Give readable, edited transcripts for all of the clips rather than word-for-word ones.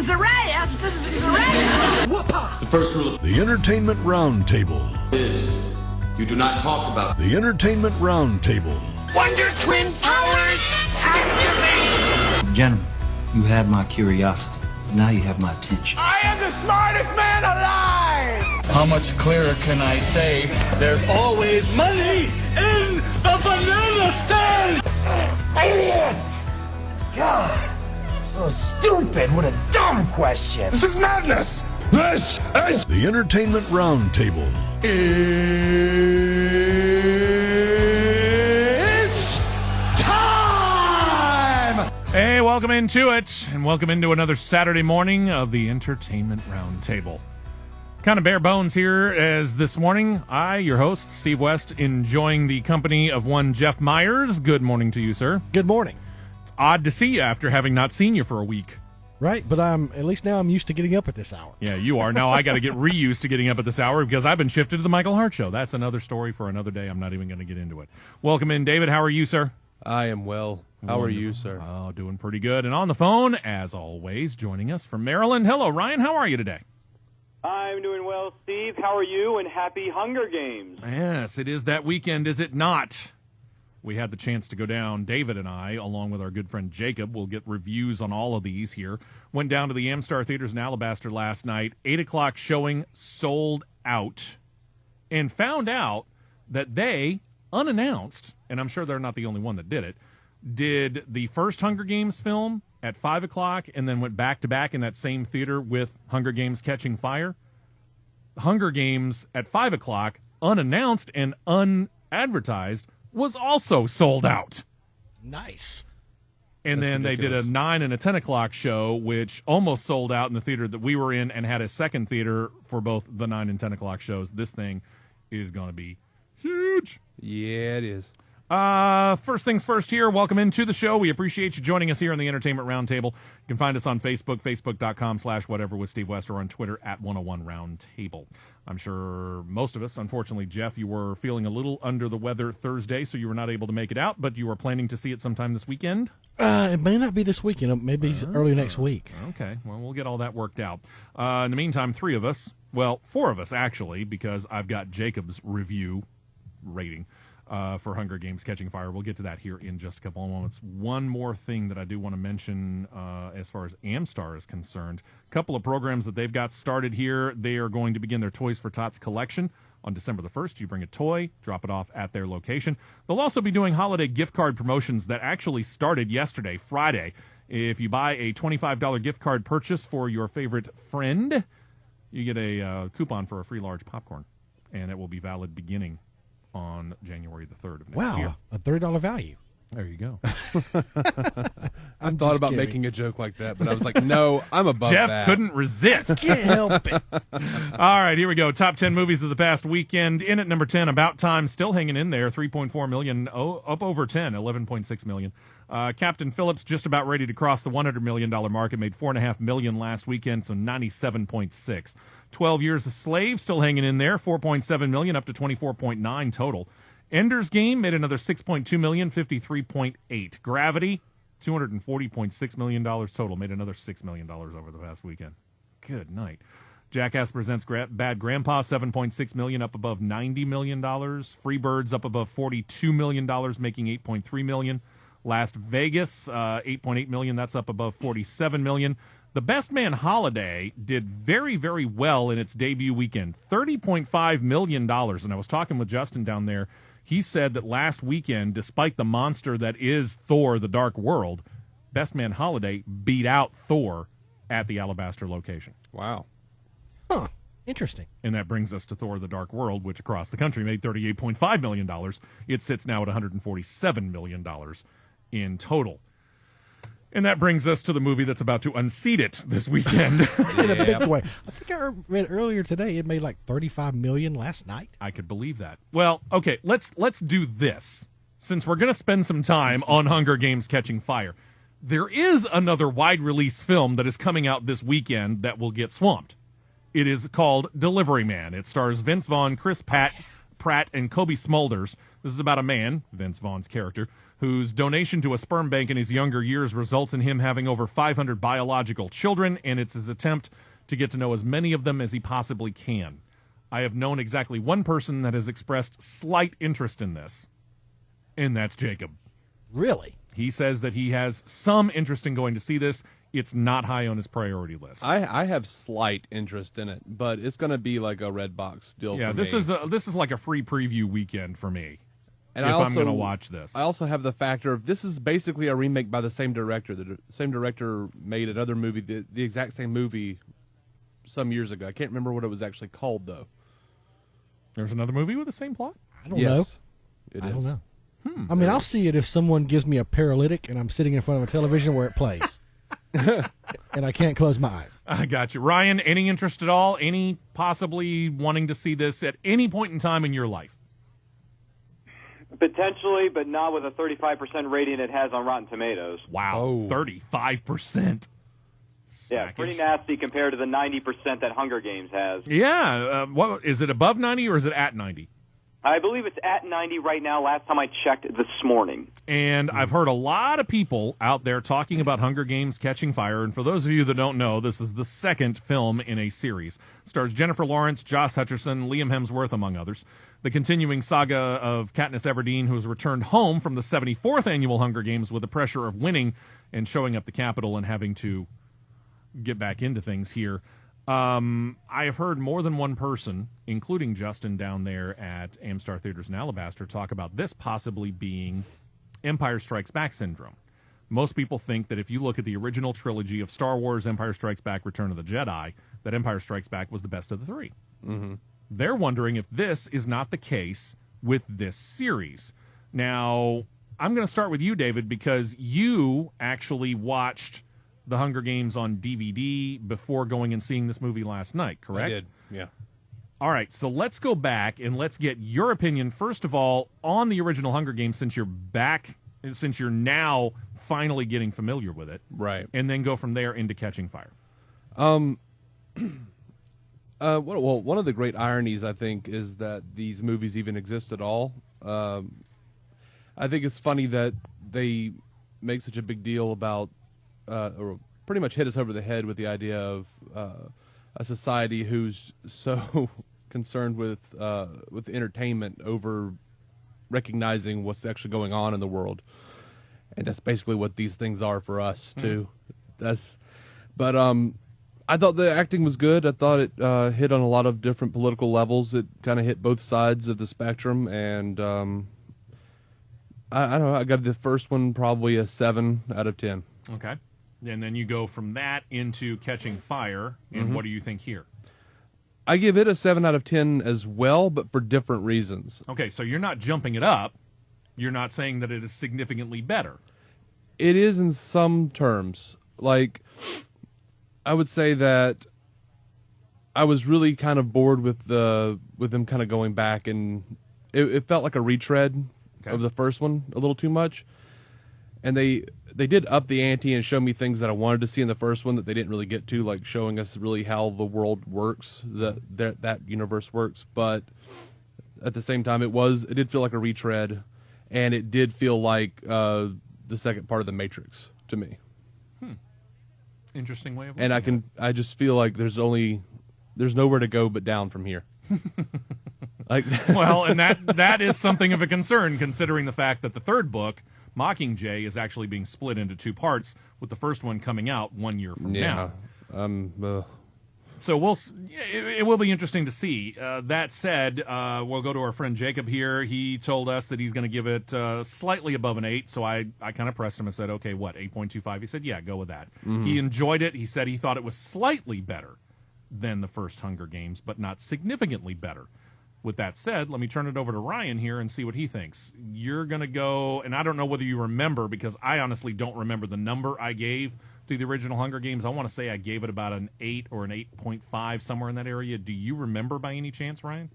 Citizens arrest! Citizens arrest! The first rule The Entertainment Roundtable. is you do not talk about The Entertainment Roundtable. Wonder Twin powers activate! Gentlemen, you had my curiosity. Now you have my attention. I am the smartest man alive! How much clearer can I say? There's always money in the banana stand! Idiot! God, so stupid. What a dumb question. This is madness! This is The Entertainment Roundtable. It's time! Hey, welcome into it, and welcome into another Saturday morning of the Entertainment Roundtable. Kind of bare bones here as this morning. I, your host, Steve West, enjoying the company of one Jeff Myers. Good morning to you, sir. Good morning. It's odd to see you after having not seen you for a week. Right, but at least now I'm used to getting up at this hour. Yeah, you are. Now I got to get reused to getting up at this hour because I've been shifted to the Michael Hart Show. That's another story for another day. I'm not even going to get into it. Welcome in, David. How are you, sir? I am well. How are you, sir? Oh, doing pretty good. And on the phone, as always, joining us from Maryland. Hello, Ryan. How are you today? I'm doing well, Steve. How are you? And happy Hunger Games. Yes, it is that weekend, is it not? We had the chance to go down, David and I, along with our good friend Jacob. We'll get reviews on all of these here. Went down to the Amstar Theaters in Alabaster last night. 8 o'clock showing, sold out. And found out that they, unannounced, and I'm sure they're not the only one that did it, did the first Hunger Games film at 5 o'clock and then went back-to-back in that same theater with Hunger Games Catching Fire. Hunger Games at 5 o'clock, unannounced and unadvertised, was also sold out. Nice. And That's then ridiculous. They did a 9 and a 10 o'clock show, which almost sold out in the theater that we were in and had a second theater for both the 9 and 10 o'clock shows. This thing is going to be huge. Yeah, it is. First things first here, welcome into the show. We appreciate you joining us here on the Entertainment Roundtable. You can find us on Facebook, facebook.com/whatever with Steve West, or on Twitter at 101 Roundtable. I'm sure most of us, unfortunately, Jeff, you were feeling a little under the weather Thursday, so you were not able to make it out, but you were planning to see it sometime this weekend? It may not be this weekend. Maybe early next week. Okay, well, we'll get all that worked out. In the meantime, 4 of us, actually, because I've got Jacob's review rating for Hunger Games Catching Fire. We'll get to that here in just a couple of moments. One more thing that I do want to mention as far as Amstar is concerned. A couple of programs that they've got started here. They are going to begin their Toys for Tots collection on December the 1st. You bring a toy, drop it off at their location. They'll also be doing holiday gift card promotions that actually started yesterday, Friday. If you buy a $25 gift card purchase for your favorite friend, you get a coupon for a free large popcorn, and it will be valid beginning on January the 3rd of next year. Wow, a $30 value. There you go. I thought about making a joke like that, but I was like, no, I'm above Jeff that. couldn't resist. Can't help it. All right, here we go. Top 10 movies of the past weekend. In at number 10, About Time, still hanging in there, 3.4 million, up over 10, 11.6 million. Captain Phillips just about ready to cross the $100 million mark. It made $4.5 million last weekend, so 97.6. 12 Years a Slave, still hanging in there, 4.7 million, up to 24.9 total. Ender's Game made another 6.2 million, 53.8. Gravity, $240.6 million total, made another $6 million over the past weekend. Good night. Jackass Presents Bad Grandpa, $7.6 million, up above $90 million. Freebirds up above $42 million, making $8.3 million. Las Vegas, $8.8 million, that's up above $47 million. The Best Man Holiday did very, very well in its debut weekend, $30.5 million. And I was talking with Justin down there. He said that last weekend, despite the monster that is Thor, the Dark World, Best Man Holiday beat out Thor at the Alabaster location. Wow. Huh. Interesting. And that brings us to Thor, the Dark World, which across the country made $38.5 million. It sits now at $147 million in total. And that brings us to the movie that's about to unseat it this weekend. In a big way. I think I read earlier today it made like $35 million last night. I could believe that. Well, okay, let's do this. Since we're going to spend some time on Hunger Games Catching Fire, there is another wide-release film that is coming out this weekend that will get swamped. It is called Delivery Man. It stars Vince Vaughn, Chris Pratt, Pratt and Kobe Smulders. This is about a man, Vince Vaughn's character, whose donation to a sperm bank in his younger years results in him having over 500 biological children, and it's his attempt to get to know as many of them as he possibly can. I have known exactly one person that has expressed slight interest in this, and that's Jacob. Really? He says that he has some interest in going to see this. It's not high on his priority list. I have slight interest in it, but it's going to be like a red box deal. Yeah, for this is like a free preview weekend for me. And I'm going to watch this. I also have the factor of this is basically a remake by the same director. The same director made another movie, the exact same movie, some years ago. I can't remember what it was actually called, though. There's another movie with the same plot? I don't know. It I is. don't know. I mean, I'll see it if someone gives me a paralytic and I'm sitting in front of a television where it plays. And I can't close my eyes. I got you. Ryan, any interest at all? Any possibly wanting to see this at any point in time in your life? Potentially, but not with a 35% rating it has on Rotten Tomatoes. Wow, 35%. Yeah, pretty nasty compared to the 90% that Hunger Games has. Yeah, what is it, above 90 or is it at 90? I believe it's at 90 right now, last time I checked this morning. And I've heard a lot of people out there talking about Hunger Games Catching Fire, and for those of you that don't know, this is the second film in a series. It stars Jennifer Lawrence, Josh Hutcherson, Liam Hemsworth, among others. The continuing saga of Katniss Everdeen, who has returned home from the 74th annual Hunger Games with the pressure of winning and showing up the Capitol and having to get back into things here. I have heard more than one person, including Justin down there at Amstar Theaters in Alabaster, talk about this possibly being Empire Strikes Back syndrome. Most people think that if you look at the original trilogy of Star Wars, Empire Strikes Back, Return of the Jedi, that Empire Strikes Back was the best of the three. Mm-hmm. They're wondering if this is not the case with this series. Now, I'm going to start with you, David, because you actually watched The Hunger Games on DVD before going and seeing this movie last night, correct? I did, yeah. All right, so let's go back and let's get your opinion, first of all, on the original Hunger Games, since you're back, since you're now finally getting familiar with it. Right. And then go from there into Catching Fire. Well, one of the great ironies, I think, is that these movies even exist at all. I think it's funny that they make such a big deal about or pretty much hit us over the head with the idea of a society who's so concerned with entertainment over recognizing what's actually going on in the world, and that's basically what these things are for us too. I thought the acting was good. I thought it hit on a lot of different political levels. It kind of hit both sides of the spectrum, and I don't know. I got the first one probably a 7 out of 10. Okay. And then you go from that into Catching Fire, and what do you think here? I give it a 7 out of 10 as well, but for different reasons. Okay, so you're not jumping it up. You're not saying that it is significantly better. It is in some terms. Like, I would say that I was really kind of bored with them kind of going back, and it felt like a retread of the first one a little too much. And they did up the ante and show me things that I wanted to see in the first one that they didn't really get to, like showing us really how the world works, that universe works. But at the same time, it did feel like a retread, and it did feel like the second part of the Matrix to me. Interesting way of looking at it. I just feel like there's nowhere to go but down from here. Well, and that is something of a concern, considering the fact that the third book, Mockingjay, is actually being split into 2 parts, with the first one coming out 1 year from now. So it will be interesting to see. That said, we'll go to our friend Jacob here. He told us that he's going to give it slightly above an 8, so I kind of pressed him and said, okay, what, 8.25? He said, yeah, go with that. He enjoyed it. He said he thought it was slightly better than the first Hunger Games, but not significantly better. With that said, let me turn it over to Ryan here and see what he thinks. You're going to go, and I don't know whether you remember, because I honestly don't remember the number I gave to the original Hunger Games. I want to say I gave it about an 8 or an 8.5, somewhere in that area. Do you remember by any chance, Ryan?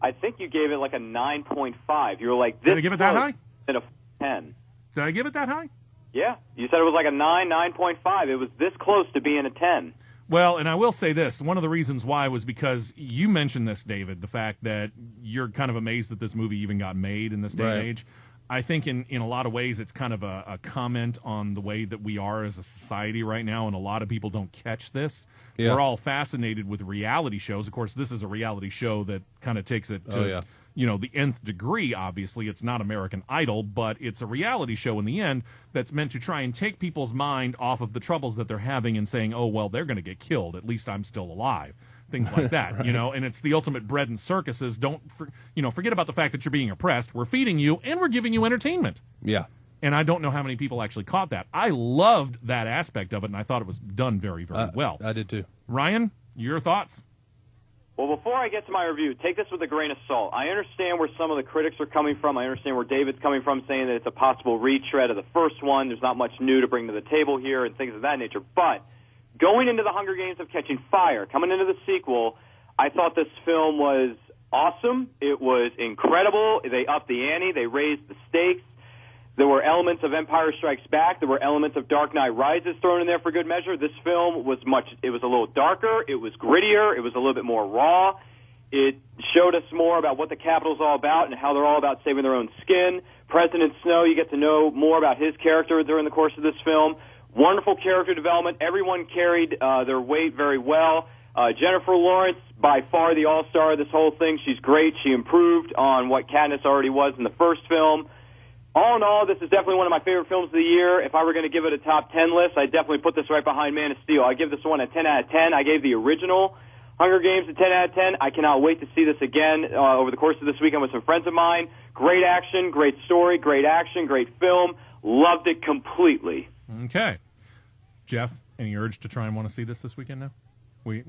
I think you gave it like a 9.5. You were like, did I give it that high? And a 10. Did I give it that high? Yeah. You said it was like a 9.5. It was this close to being a 10. Well, and I will say this. One of the reasons why was because you mentioned this, David, the fact that you're kind of amazed that this movie even got made in this day and age. I think in a lot of ways it's kind of a comment on the way that we are as a society right now, and a lot of people don't catch this. Yeah. We're all fascinated with reality shows. Of course, this is a reality show that kind of takes it to the nth degree. Obviously, it's not American Idol, but it's a reality show in the end that's meant to try and take people's mind off of the troubles that they're having and saying, oh, well, they're going to get killed. At least I'm still alive. Things like that, right. And it's the ultimate bread and circuses. Don't, forget about the fact that you're being oppressed. We're feeding you, and we're giving you entertainment. Yeah. And I don't know how many people actually caught that. I loved that aspect of it, and I thought it was done very, very well. I did too. Ryan, your thoughts? Well, before I get to my review, take this with a grain of salt. I understand where some of the critics are coming from. I understand where David's coming from, saying that it's a possible retread of the first one. There's not much new to bring to the table here and things of that nature. But going into the Hunger Games of Catching Fire, coming into the sequel, I thought this film was awesome. It was incredible. They upped the ante. They raised the stakes. There were elements of Empire Strikes Back. There were elements of Dark Knight Rises thrown in there for good measure. This film was it was a little darker. It was grittier. It was a little bit more raw. It showed us more about what the Capitol's all about and how they're all about saving their own skin. President Snow, you get to know more about his character during the course of this film. Wonderful character development. Everyone carried their weight very well. Jennifer Lawrence, by far the all-star of this whole thing. She's great. She improved on what Katniss already was in the first film. All in all, this is definitely one of my favorite films of the year. If I were going to give it a top 10 list, I'd definitely put this right behind Man of Steel. I give this one a 10 out of 10. I gave the original Hunger Games a 10 out of 10. I cannot wait to see this again over the course of this weekend with some friends of mine. Great action, great story, great action, great film. Loved it completely. Okay. Jeff, any urge to try and want to see this weekend now? I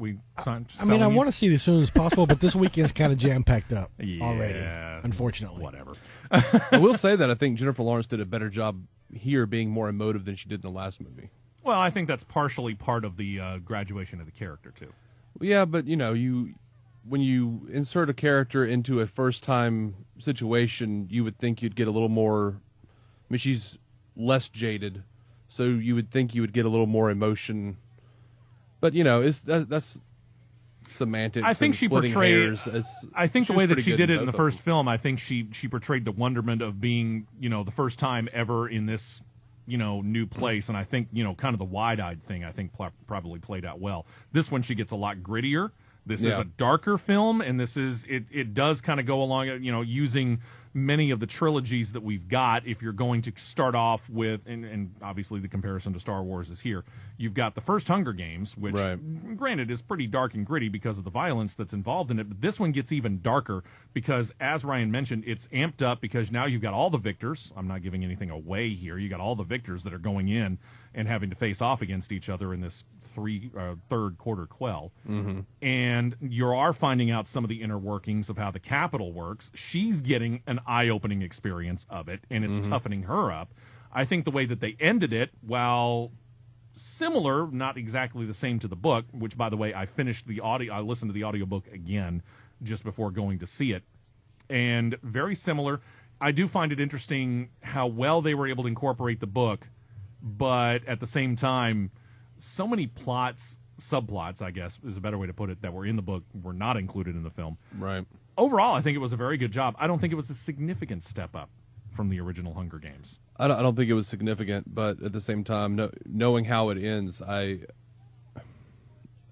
want to see it as soon as possible, but this weekend's kind of jam-packed up already, unfortunately. Whatever. I will say that I think Jennifer Lawrence did a better job here being more emotive than she did in the last movie. Well, I think that's partially part of the graduation of the character, too. Yeah, but, when you insert a character into a first-time situation, you would think you'd get a little more... I mean, she's less jaded, so you would think you would get a little more emotion... But that's semantics. I think she portrayed. I think the way that she did it in the first film, I think she portrayed the wonderment of being, the first time ever in this, new place, and I think kind of the wide-eyed thing. I think probably played out well. This one, she gets a lot grittier. This is a darker film, and this is it does kind of go along, using many of the trilogies that we've got. If you're going to start off with, and obviously the comparison to Star Wars is here, you've got the first Hunger Games, which granted is pretty dark and gritty because of the violence that's involved in it, but this one gets even darker because, as Ryan mentioned, it's amped up because now you've got all the victors. I'm not giving anything away here. You got all the victors that are going in and having to face off against each other in this third quarter quell. Mm-hmm. And you are finding out some of the inner workings of how the Capitol works. She's getting an eye-opening experience of it, and it's toughening her up. I think the way that they ended it, while similar, not exactly the same to the book, which, by the way, I listened to the audiobook again just before going to see it, and very similar. I do find it interesting how well they were able to incorporate the book, but at the same time, so many subplots, I guess is a better way to put it, that were in the book were not included in the film. Right. Overall, I think it was a very good job. I don't think it was a significant step up from the original Hunger Games. I don't think it was significant, but at the same time, knowing how it ends,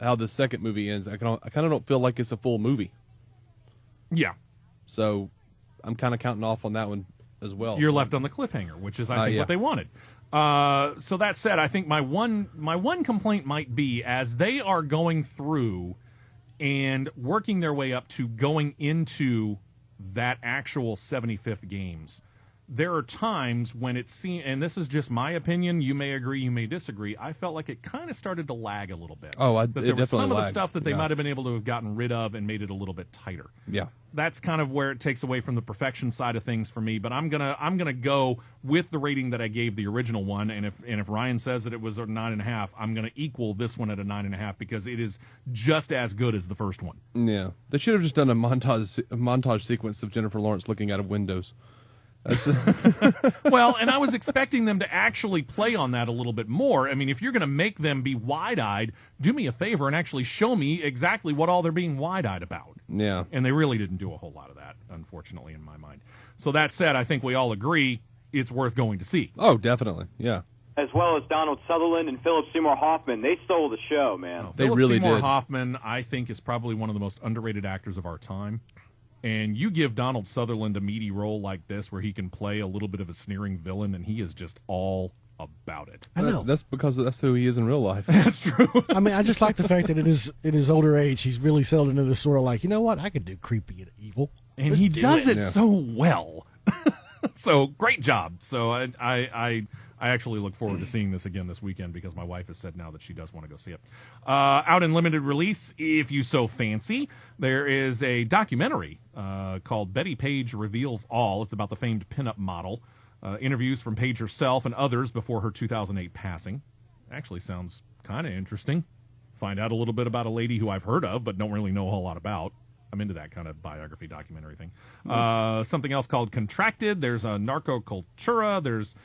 how the second movie ends, I kind of don't feel like it's a full movie. Yeah. So I'm kind of counting off on that one as well. You're left on the cliffhanger, which is, I think, what they wanted. So that said, I think my one complaint might be, as they are going through and working their way up to going into that actual 75th games, there are times when it seems, and this is just my opinion, you may agree, you may disagree, I felt like it kind of started to lag a little bit. There was some of the stuff that they might have been able to have gotten rid of and made it a little bit tighter. Yeah. That's kind of where it takes away from the perfection side of things for me, but I'm gonna go with the rating that I gave the original one, and if Ryan says that it was a 9.5, I'm gonna equal this one at a 9.5 because it is just as good as the first one. Yeah. They should have just done a montage sequence of Jennifer Lawrence looking out of windows. Well, and I was expecting them to actually play on that a little bit more. I mean, if you're going to make them be wide-eyed, do me a favor and actually show me exactly what all they're being wide-eyed about. Yeah. And they really didn't do a whole lot of that, unfortunately, in my mind. So that said, I think we all agree it's worth going to see. Oh, definitely. Yeah. As well as Donald Sutherland and Philip Seymour Hoffman. They stole the show, man. They Philip really Seymour did. Hoffman, I think, is probably one of the most underrated actors of our time. And you give Donald Sutherland a meaty role like this where he can play a little bit of a sneering villain, and he is just all about it. I know. That's because that's who he is in real life. That's true. I mean, I just like the fact that in his older age, he's really settled into this sort of like, you know what, I could do creepy and evil. And Let's he do does it Yeah. so well. So great job. So I actually look forward to seeing this again this weekend because my wife has said now that she does want to go see it. Out in limited release, if you so fancy, there is a documentary called Betty Page Reveals All. It's about the famed pinup model. Interviews from Page herself and others before her 2008 passing. Actually sounds kind of interesting. Find out a little bit about a lady who I've heard of but don't really know a whole lot about. I'm into that kind of biography documentary thing. Something else called Contracted. There's a Narco Cultura. There's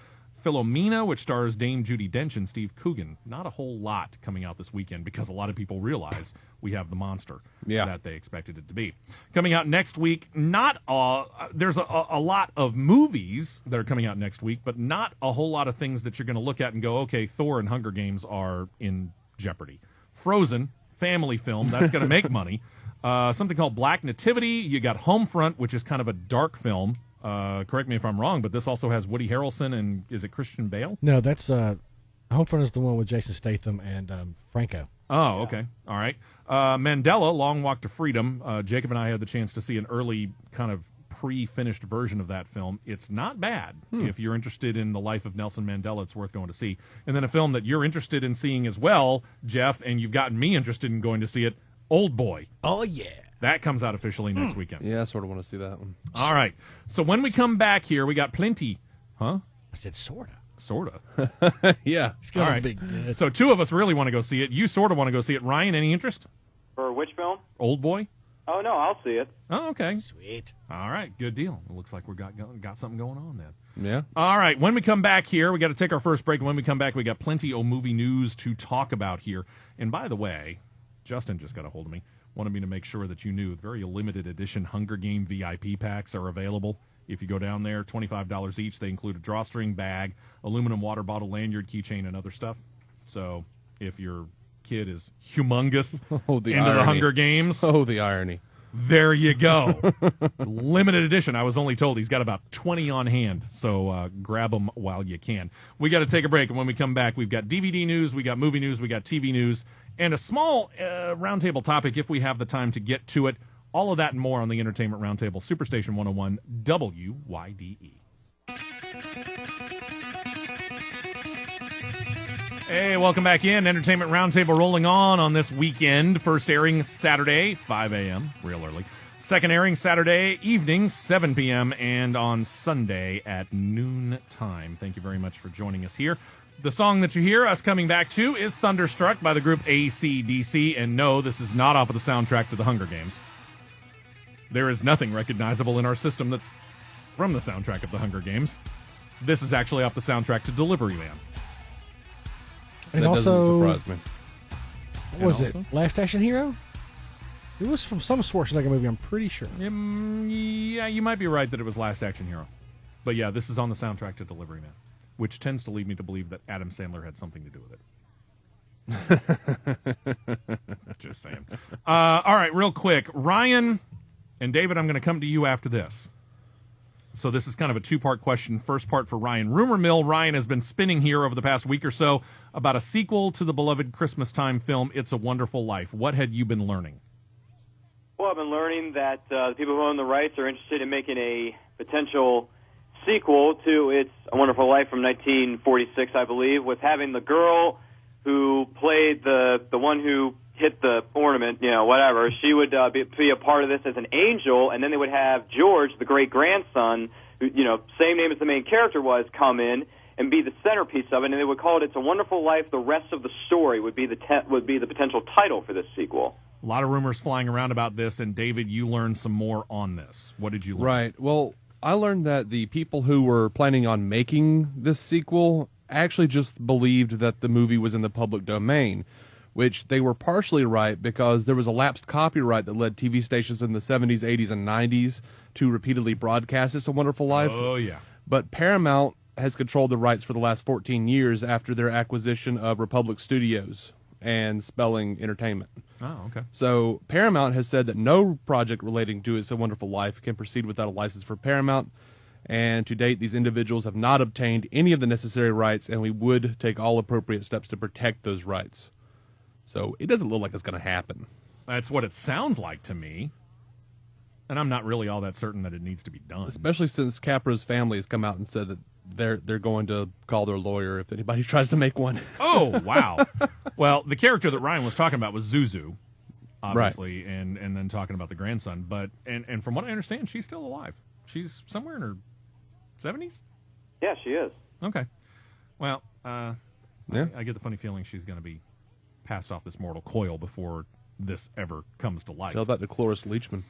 Philomena, which stars Dame Judi Dench and Steve Coogan. Not a whole lot coming out this weekend because a lot of people realize we have the monster that they expected it to be. Coming out next week, there's a lot of movies that are coming out next week, but not a whole lot of things that you're going to look at and go, okay, Thor and Hunger Games are in jeopardy. Frozen, family film, that's going to make money. Something called Black Nativity. You got Homefront, which is kind of a dark film. Correct me if I'm wrong, but this also has Woody Harrelson and is it Christian Bale? No, that's Homefront is the one with Jason Statham and Franco. Oh, okay. All right. Mandela, Long Walk to Freedom. Jacob and I had the chance to see an early kind of pre-finished version of that film. It's not bad. If you're interested in the life of Nelson Mandela, it's worth going to see. And then a film that you're interested in seeing as well, Jeff, and you've gotten me interested in going to see it, Old Boy. Oh, yeah. That comes out officially next weekend. Yeah, I sort of want to see that one. All right. So when we come back here, we got plenty. Huh? I said sorta. Sorta. Yeah. It's gonna All right. be good. So two of us really want to go see it. You sort of want to go see it. Ryan, any interest? For which film? Old Boy? Oh, no, I'll see it. Oh, okay. Sweet. All right. Good deal. It looks like we got something going on then. Yeah. All right. When we come back here, we got to take our first break. And when we come back, we got plenty of movie news to talk about here. And by the way, Justin just got a hold of me. Wanted me to make sure that you knew very limited edition Hunger Game VIP packs are available. If you go down there, $25 each. They include a drawstring bag, aluminum water bottle, lanyard, keychain, and other stuff. So if your kid is humongous into irony. the Hunger Games, Oh, the irony. there you go. Limited edition. I was only told he's got about 20 on hand, so grab them while you can. We got to take a break, and when we come back, we've got DVD news, we got movie news, we got TV news, and a small roundtable topic if we have the time to get to it. All of that and more on the Entertainment Roundtable, Superstation 101, WYDE. Hey, welcome back in. Entertainment Roundtable rolling on this weekend. First airing Saturday, 5 a.m., real early. Second airing Saturday evening, 7 p.m., and on Sunday at noon time. Thank you very much for joining us here. The song that you hear us coming back to is Thunderstruck by the group AC/DC, and no, this is not off of the soundtrack to The Hunger Games. There is nothing recognizable in our system that's from the soundtrack of The Hunger Games. This is actually off the soundtrack to Delivery Man. And that also, doesn't surprise me. what was it Last Action Hero? It was from some Schwarzenegger movie, I'm pretty sure. Yeah, you might be right that it was Last Action Hero. But yeah, this is on the soundtrack to Delivery Man, which tends to lead me to believe that Adam Sandler had something to do with it. Just saying. All right, real quick. Ryan and David, I'm going to come to you after this. So this is kind of a two-part question. First part for Ryan. Rumor mill, Ryan has been spinning here over the past week or so about a sequel to the beloved Christmas time film, It's a Wonderful Life. What had you been learning? Well, I've been learning that the people who own the rights are interested in making a potential sequel to It's a Wonderful Life from 1946, I believe, with having the girl who played the one who hit the ornament, whatever. She would be a part of this as an angel, and then they would have George, the great-grandson, who, same name as the main character was, come in and be the centerpiece of it, and they would call it It's a Wonderful Life, the rest of the story would be the potential title for this sequel. A lot of rumors flying around about this, and David, you learned some more on this. What did you learn? Right. Well, I learned that the people who were planning on making this sequel actually just believed that the movie was in the public domain, which they were partially right because there was a lapsed copyright that led TV stations in the 70s, 80s, and 90s to repeatedly broadcast It's a Wonderful Life. Oh, yeah. But Paramount has controlled the rights for the last 14 years after their acquisition of Republic Studios and Spelling Entertainment. Oh, okay. So Paramount has said that no project relating to It's a Wonderful Life can proceed without a license for Paramount, and to date these individuals have not obtained any of the necessary rights, and we would take all appropriate steps to protect those rights. So it doesn't look like it's going to happen. That's what it sounds like to me. And I'm not really all that certain that it needs to be done. Especially since Capra's family has come out and said that they're going to call their lawyer if anybody tries to make one. Oh, wow. Well, the character that Ryan was talking about was Zuzu, obviously, right. and then talking about the grandson. But and from what I understand, she's still alive. She's somewhere in her 70s? Yeah, she is. Okay. Well, yeah. I get the funny feeling she's going to be passed off this mortal coil before this ever comes to light. Tell that to Cloris Leachman.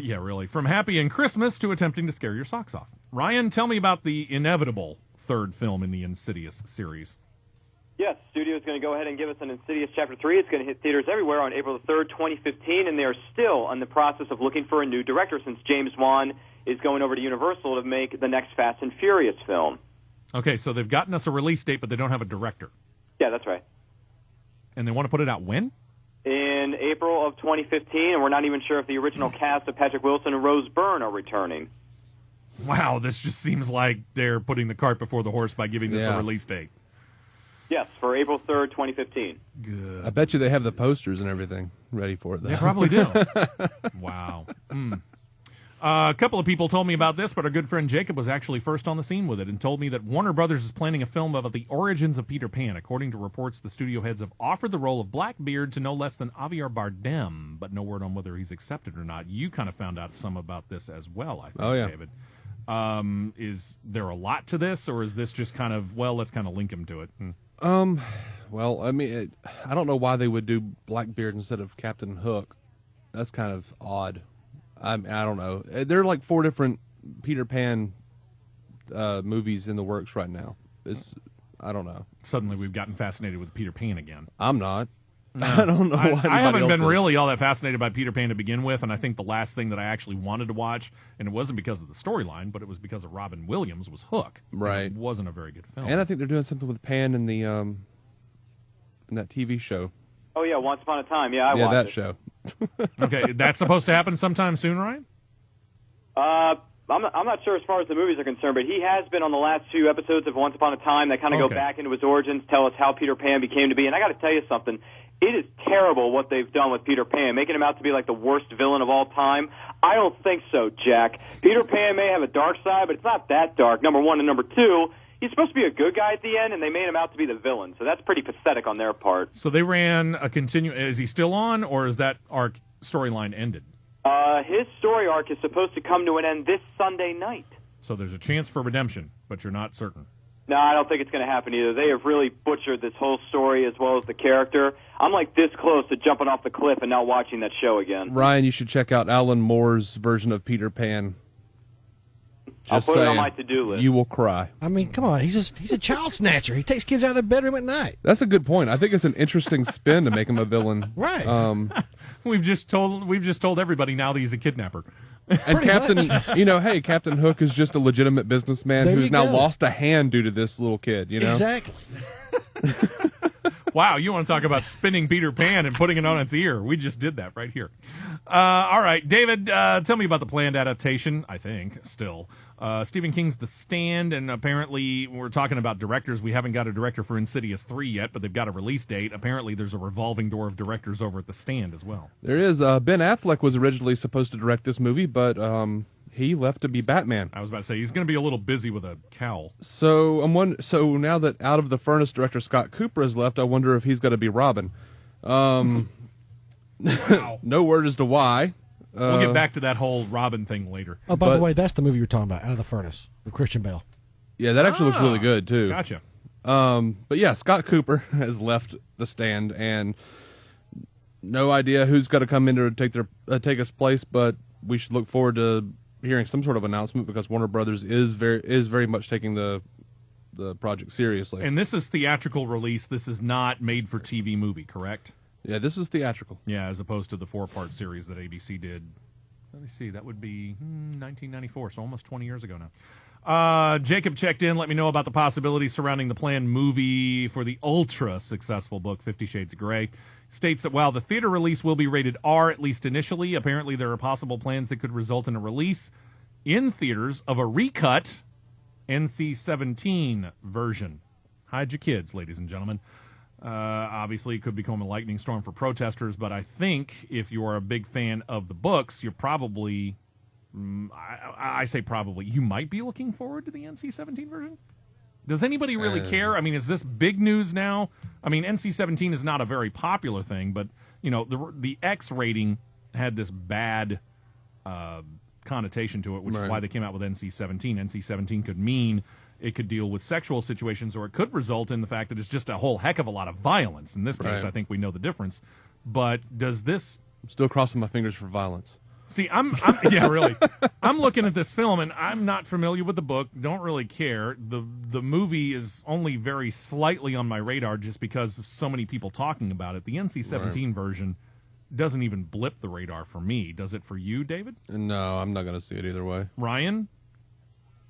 Yeah, really. From happy in Christmas to attempting to scare your socks off. Ryan, tell me about the inevitable third film in the Insidious series. Yes, the studio is going to go ahead and give us an Insidious Chapter 3. It's going to hit theaters everywhere on April the 3rd, 2015, and they are still in the process of looking for a new director since James Wan is going over to Universal to make the next Fast and Furious film. Okay, so they've gotten us a release date, but they don't have a director. Yeah, that's right. And they want to put it out when? In April of 2015, and we're not even sure if the original cast of Patrick Wilson and Rose Byrne are returning. Wow, this just seems like they're putting the cart before the horse by giving this a release date. Yes, for April 3rd, 2015. Good. I bet you they have the posters and everything ready for it, though. They probably do. Wow. A couple of people told me about this, but our good friend Jacob was actually first on the scene with it and told me that Warner Brothers is planning a film about the origins of Peter Pan. According to reports, the studio heads have offered the role of Blackbeard to no less than Javier Bardem, but no word on whether he's accepted or not. You kind of found out some about this as well, I think, David. Is there a lot to this, or is this just kind of, well, let's kind of link him to it? Well, I mean, I don't know why they would do Blackbeard instead of Captain Hook. That's kind of odd. I don't know. There are like 4 different Peter Pan movies in the works right now. I don't know. Suddenly we've gotten fascinated with Peter Pan again. I'm not. No. I don't know why I haven't been is. really all that fascinated by Peter Pan to begin with, and I think the last thing that I actually wanted to watch, and it wasn't because of the storyline, but it was because of Robin Williams, was Hook. Right. It wasn't a very good film. And I think they're doing something with Pan in the in that TV show. Oh, yeah, Once Upon a Time. Yeah, I watched that it. show. Okay, that's supposed to happen sometime soon, Ryan? I'm not sure as far as the movies are concerned, but he has been on the last 2 episodes of Once Upon a Time that kind of go back into his origins, tell us how Peter Pan became to be. And I got to tell you something. It is terrible what they've done with Peter Pan, making him out to be like the worst villain of all time. I don't think so, Jack. Peter Pan may have a dark side, but it's not that dark, number one. And number two, he's supposed to be a good guy at the end, and they made him out to be the villain. So that's pretty pathetic on their part. So they ran a Is he still on, or is that arc storyline ended? His story arc is supposed to come to an end this Sunday night. So there's a chance for redemption, but you're not certain. No, I don't think it's going to happen either. They have really butchered this whole story as well as the character. I'm like this close to jumping off the cliff and not watching that show again. Ryan, you should check out Alan Moore's version of Peter Pan. I'll put it on my to-do list. You will cry. I mean, come on. He's a child snatcher. He takes kids out of their bedroom at night. That's a good point. I think it's an interesting spin to make him a villain. Right. We've just told everybody now that he's a kidnapper. And Captain Hook is just a legitimate businessman who's now lost a hand due to this little kid, Exactly. Wow, you want to talk about spinning Peter Pan and putting it on its ear. We just did that right here. All right, David, tell me about the planned adaptation, I think, still. Stephen King's The Stand, and apparently we're talking about directors. We haven't got a director for Insidious 3 yet, but they've got a release date. Apparently there's a revolving door of directors over at The Stand as well. There is. Ben Affleck was originally supposed to direct this movie, but he left to be Batman. I was about to say, he's going to be a little busy with a cowl. So now that Out of the Furnace director Scott Cooper has left, I wonder if he's going to be Robin. Wow. No word as to why. We'll get back to that whole Robin thing later. Oh, by the way, that's the movie you're talking about, Out of the Furnace, with Christian Bale. Yeah, that actually looks really good, too. Gotcha. But yeah, Scott Cooper has left The Stand, and no idea who's going to come in to take his place, but we should look forward to hearing some sort of announcement because Warner Brothers is very much taking the project seriously. And this is theatrical release. This is not made for TV movie, correct? Yeah, this is theatrical. Yeah, as opposed to the 4-part series that ABC did. Let me see. That would be 1994, so almost 20 years ago now. Jacob checked in. Let me know about the possibilities surrounding the planned movie for the ultra-successful book, 50 Shades of Grey. States that while the theater release will be rated R, at least initially, apparently there are possible plans that could result in a release in theaters of a recut NC-17 version. Hide your kids, ladies and gentlemen. Obviously, it could become a lightning storm for protesters, but I think if you are a big fan of the books, you're probably, I say probably, you might be looking forward to the NC-17 version? Does anybody really care? I mean, is this big news now? I mean, NC-17 is not a very popular thing, but, you know, the X rating had this bad connotation to it, which is why they came out with NC-17. NC-17 could mean it could deal with sexual situations, or it could result in the fact that it's just a whole heck of a lot of violence. In this case, I think we know the difference. But does this... I'm still crossing my fingers for violence. See, I'm yeah, really. I'm looking at this film, and I'm not familiar with the book, don't really care. The movie is only very slightly on my radar just because of so many people talking about it. The NC-17 version doesn't even blip the radar for me. Does it for you, David? No, I'm not going to see it either way. Ryan?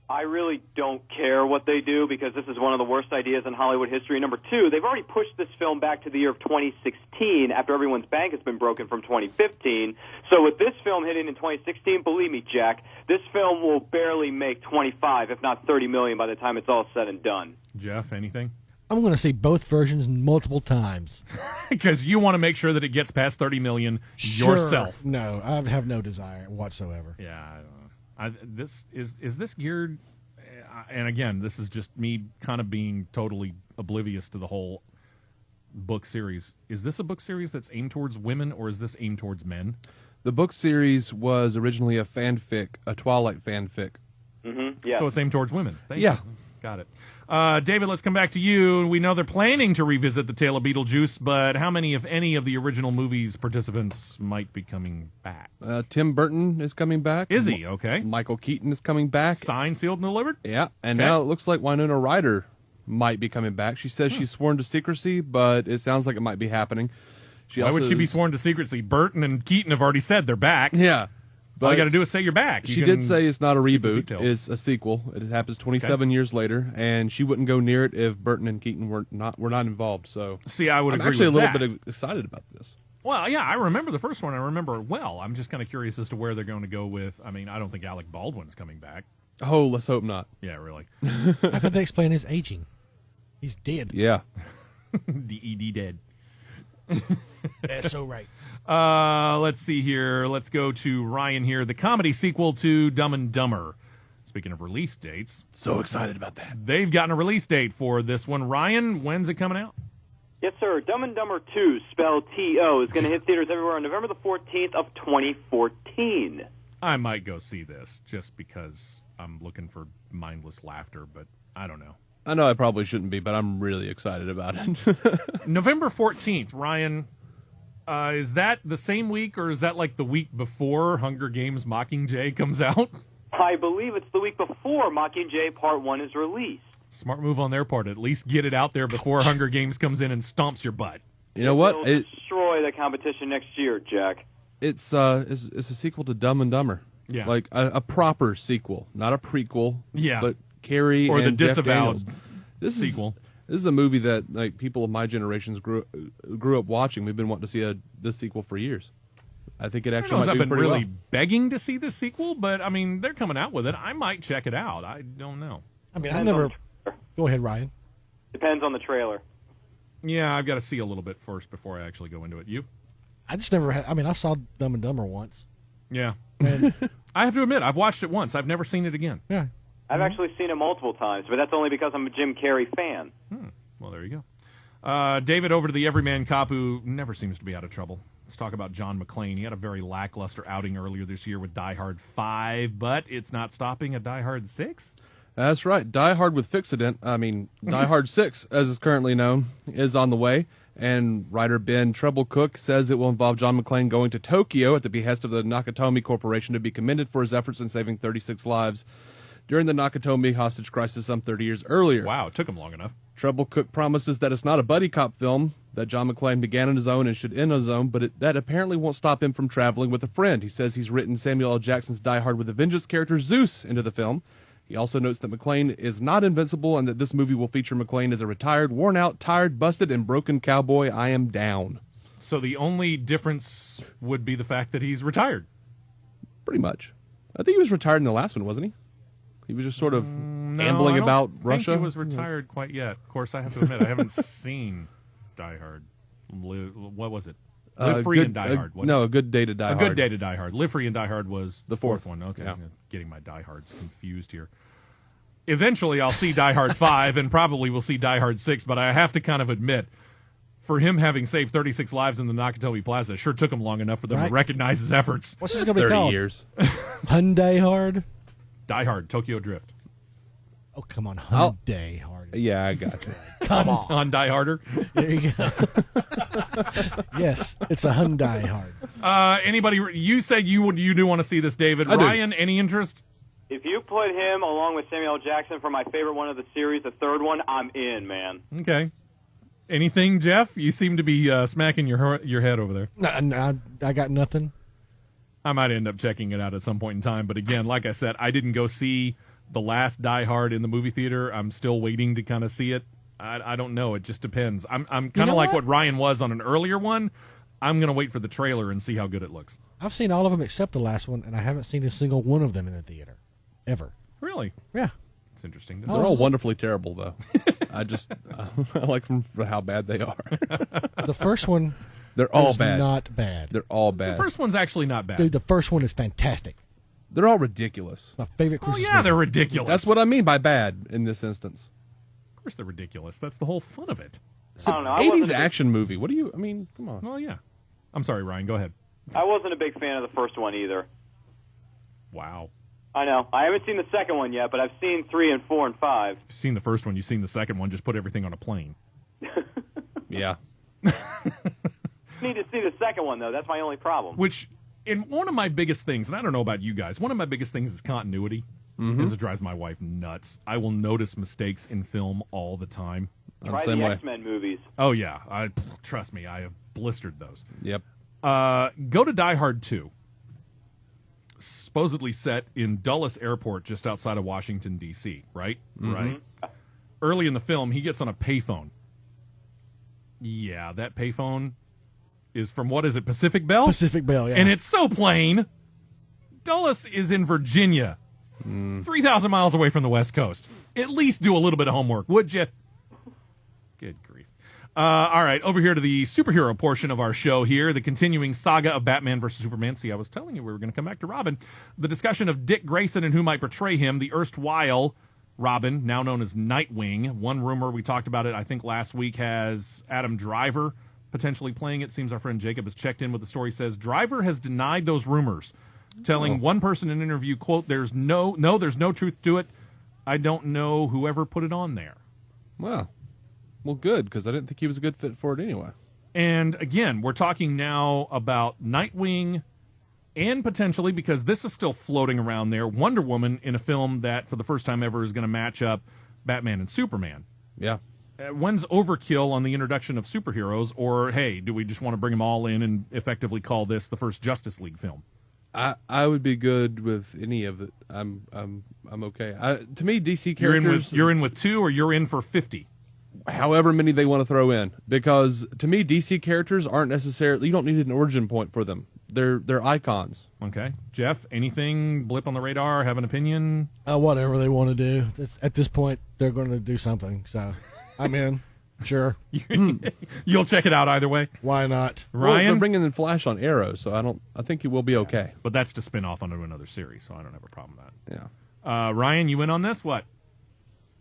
I really don't care what they do because this is one of the worst ideas in Hollywood history. Number two, they've already pushed this film back to the year of 2016 after everyone's bank has been broken from 2015. So with this film hitting in 2016, believe me, Jack, this film will barely make 25, if not 30 million by the time it's all said and done. Jeff, anything? I'm going to see both versions multiple times. Because you want to make sure that it gets past 30 million yourself. No, I have no desire whatsoever. Yeah, I don't know. This is this geared, and again, this is just me kind of being totally oblivious to the whole book series. Is this a book series that's aimed towards women, or is this aimed towards men? The book series was originally a fanfic, a Twilight fanfic. Mm-hmm. Yeah. So it's aimed towards women. Thank you. Got it. David, let's come back to you. We know they're planning to revisit the tale of Beetlejuice, but how many, if any, of the original movie's participants might be coming back? Tim Burton is coming back. Is he? Okay. Michael Keaton is coming back. Signed, sealed, and delivered? Yeah, and now it looks like Winona Ryder might be coming back. She says she's sworn to secrecy, but it sounds like it might be happening. Why would she be sworn to secrecy? Burton and Keaton have already said they're back. Yeah. All you got to do is say you're back. She did say it's not a reboot. It's a sequel. It happens 27 years later, and she wouldn't go near it if Burton and Keaton were not involved. So, see, I would agree with I'm actually a little that. bit excited about this. Well, yeah, I remember the first one. I remember it well. I'm just kind of curious as to where they're going to go with. I mean, I don't think Alec Baldwin's coming back. Oh, let's hope not. Yeah, really. How could they explain his aging? He's dead. Yeah. D.E.D. dead. That's so right. Let's see here. Let's go to Ryan here. The comedy sequel to Dumb and Dumber. Speaking of release dates. So excited about that. They've gotten a release date for this one. Ryan, when's it coming out? Yes, sir. Dumb and Dumber 2, spelled T-O, is going to hit theaters everywhere on November the 14th of 2014. I might go see this just because I'm looking for mindless laughter, but I don't know. I know I probably shouldn't be, but I'm really excited about it. November 14th, Ryan, is that the same week, or is that like the week before Hunger Games Mockingjay comes out? I believe it's the week before Mockingjay Part 1 is released. Smart move on their part. At least get it out there before Hunger Games comes in and stomps your butt. You know what? It'll destroy the competition next year, Jack. It's a sequel to Dumb and Dumber. Yeah. Like a proper sequel, not a prequel. Yeah. But Carrie or and the Jeff disavowed Daniels. sequel. This is a movie that like people of my generations grew up watching. We've been wanting to see this sequel for years. I think it actually might I've do been pretty really well. begging to see this sequel, but I mean they're coming out with it. I might check it out. I don't know. I mean, I never. Go ahead, Ryan. Depends on the trailer. Yeah, I've got to see a little bit first before I actually go into it. You? I just never had. I mean, I saw Dumb and Dumber once. Yeah. And I have to admit, I've watched it once. I've never seen it again. yeah. I've actually seen it multiple times, but that's only because I'm a Jim Carrey fan. Well, there you go. David, over to the everyman cop who never seems to be out of trouble. Let's talk about John McClane. He had a very lackluster outing earlier this year with Die Hard 5, but it's not stopping at Die Hard 6? That's right. Die Hard with Fixident. I mean, Die Hard 6, as is currently known, is on the way. And writer Ben Treble Cook says it will involve John McClane going to Tokyo at the behest of the Nakatomi Corporation to be commended for his efforts in saving 36 lives during the Nakatomi hostage crisis some 30 years earlier. Wow, it took him long enough. Treble Cook promises that it's not a buddy cop film, that John McClane began on his own and should end on his own, but that apparently won't stop him from traveling with a friend. He says he's written Samuel L. Jackson's Die Hard with a Vengeance character Zeus into the film. He also notes that McClane is not invincible and that this movie will feature McClane as a retired, worn-out, tired, busted, and broken cowboy. I am down. So the only difference would be the fact that he's retired. Pretty much. I think he was retired in the last one, wasn't he? He was just sort of ambling about Russia. I think he was retired quite yet. Of course, I have to admit, I haven't seen Die Hard. What was it? Live Free and Die Hard. A Good Day to Die Hard. A Good Day to Die Hard. Live Free and Die Hard was the fourth one. Okay, yeah. I'm getting my Die Hards confused here. Eventually, I'll see Die Hard 5, and probably we'll see Die Hard 6, but I have to kind of admit, for him having saved 36 lives in the Nakatomi Plaza, it sure took him long enough for them to recognize his efforts. What's this going to be 30 called? years. Hyundai Hard? Die Hard, Tokyo Drift. Oh, come on, Hyundai Hard. Yeah, I got you. Come on. On Die Harder. There you go. Yes, it's a Hyundai Hard. Anybody, you said you do want to see this, David. I do. Ryan, any interest? If you put him along with Samuel L. Jackson for my favorite one of the series, the third one, I'm in, man. Okay. Anything, Jeff? You seem to be smacking your head over there. No, I got nothing. I might end up checking it out at some point in time, but again, like I said, I didn't go see the last Die Hard in the movie theater. I'm still waiting to kind of see it. I don't know. It just depends. I'm kind of like what Ryan was on an earlier one. I'm going to wait for the trailer and see how good it looks. I've seen all of them except the last one, and I haven't seen a single one of them in the theater. Ever. Really? Yeah. It's interesting. They're all wonderfully terrible, though. I like them for how bad they are. The first one They're all is bad. not bad. They're all bad. The first one's actually not bad. Dude, the first one is fantastic. They're all ridiculous. My favorite Christmas yeah, movie. they're ridiculous. That's what I mean by bad in this instance. Of course they're ridiculous. That's the whole fun of it. It's an 80s action movie. What do you, I mean, come on. Well, yeah. I'm sorry, Ryan. Go ahead. I wasn't a big fan of the first one either. Wow. I know. I haven't seen the second one yet, but I've seen 3 and 4 and 5. If you've seen the first one, you've seen the second one. Just put everything on a plane. Yeah. Need to see the second one, though. That's my only problem. Which, in one of my biggest things, and I don't know about you guys, one of my biggest things is continuity. Mm-hmm. This drives my wife nuts. I will notice mistakes in film all the time. Try the X-Men movies. Oh, yeah. Trust me, I have blistered those. Yep. Go to Die Hard 2. Supposedly set in Dulles Airport just outside of Washington, D.C., right? Mm-hmm. Right. Early in the film, he gets on a payphone. Yeah, that payphone is from, what is it, Pacific Bell? Pacific Bell, yeah. And it's so plain. Dulles is in Virginia, 3,000 miles away from the West Coast. At least do a little bit of homework, would you? Good grief. All right, over here to the superhero portion of our show here, the continuing saga of Batman versus Superman. See, I was telling you we were going to come back to Robin. The discussion of Dick Grayson and who might portray him, the erstwhile Robin, now known as Nightwing. One rumor, we talked about it, I think, last week, has Adam Driver potentially playing it. Seems our friend Jacob has checked in with the story, says Driver has denied those rumors, telling one person in an interview, quote, there's no truth to it. I don't know whoever put it on there. Wow. Well, good, because I didn't think he was a good fit for it anyway. And again, we're talking now about Nightwing and potentially, because this is still floating around there, Wonder Woman in a film that for the first time ever is going to match up Batman and Superman. Yeah. When's overkill on the introduction of superheroes, or hey, do we just want to bring them all in and effectively call this the first Justice League film? I would be good with any of it. I'm okay. To me, DC characters, You're in with 2, or you're in for 50. However many they want to throw in, because to me, DC characters aren't necessarily. You don't need an origin point for them. They're icons. Okay, Jeff. Anything blip on the radar? Have an opinion? Whatever they want to do. At this point, they're going to do something. So, I'm in. Sure. You'll check it out either way. Why not? Ryan? Well, they're bringing in Flash on Arrow, so I think it will be okay. But that's to spin off onto another series, so I don't have a problem with that. Yeah. Ryan, you in on this? What?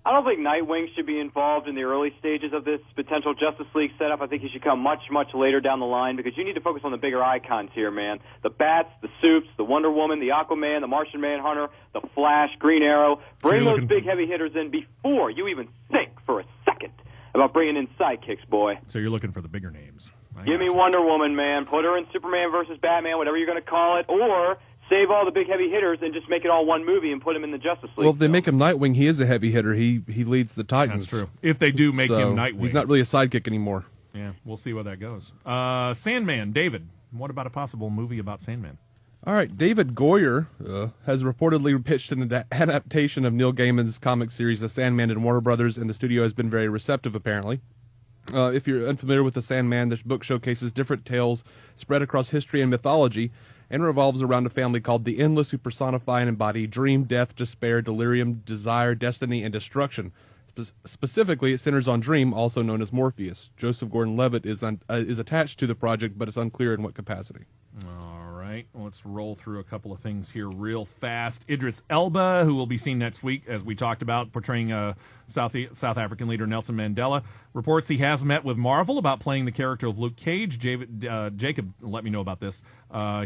I don't think Nightwing should be involved in the early stages of this potential Justice League setup. I think he should come much, much later down the line, because you need to focus on the bigger icons here, man. The Bats, the Supes, the Wonder Woman, the Aquaman, the Martian Manhunter, the Flash, Green Arrow. Bring those big heavy hitters in before you even think for a second about bringing in sidekicks, boy. So you're looking for the bigger names. Give me Wonder Woman, man. Put her in Superman versus Batman, whatever you're going to call it, or save all the big heavy hitters and just make it all one movie and put him in the Justice League. Well, if they make him Nightwing, he is a heavy hitter. He leads the Titans. That's true. If they do make him Nightwing. He's not really a sidekick anymore. Yeah, we'll see where that goes. Sandman, David, what about a possible movie about Sandman? All right, David Goyer has reportedly pitched an adaptation of Neil Gaiman's comic series, The Sandman, and Warner Brothers, and the studio has been very receptive, apparently. If you're unfamiliar with The Sandman, this book showcases different tales spread across history and mythology and revolves around a family called the Endless who personify and embody dream, death, despair, delirium, desire, destiny, and destruction. Specifically, it centers on Dream, also known as Morpheus. Joseph Gordon-Levitt is attached to the project, but it's unclear in what capacity. All right, let's roll through a couple of things here real fast. Idris Elba, who will be seen next week, as we talked about, portraying South African leader Nelson Mandela, reports he has met with Marvel about playing the character of Luke Cage. Jacob let me know about this.